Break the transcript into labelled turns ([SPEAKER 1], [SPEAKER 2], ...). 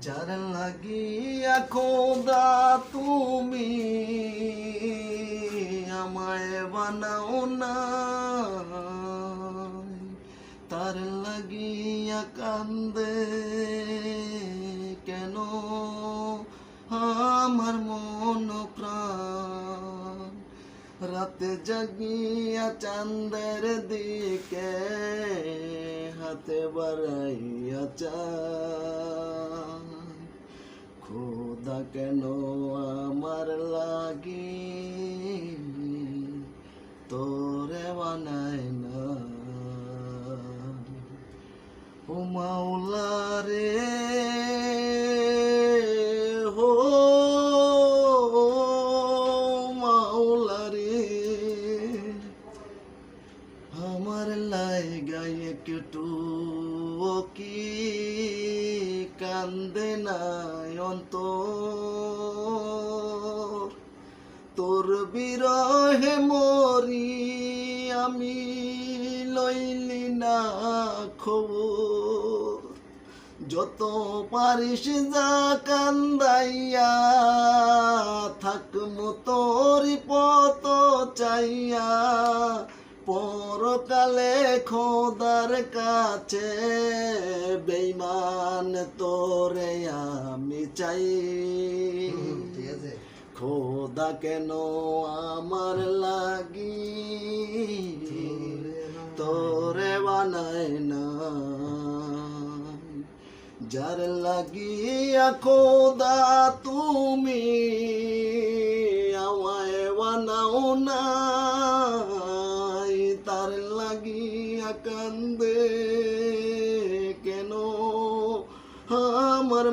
[SPEAKER 1] যার লাগিয়া খোদা তুমি আমায় বানাও না, তার লাগিয়া কান্দে কেন আমার মন প্রাণ। রাতে জাগিয়া চাঁদের দিকে হাতে বাড়াইয়া চান, খোদা কেন আমার লাগি তোরে বানায় না। ও মাওলা রে হো মাওলা রে, আমার লাইগায় একটু কি কান্দে নাই অন্তর। তোর বিরহে মরি আমি, লইলি না খবর। যত পারিস যা কান্দাইয়া থাকমু তোরি পত চাইয়া, পরকালে খোদার কাছে বেঈমান তোরে আমি চাই। খোদা কেন আমার লাগি তোরে বানায় না। যার লাগিয়া খোদা তুমি আমায় বানাও না, তার লাগিয়া কান্দে কেন আমার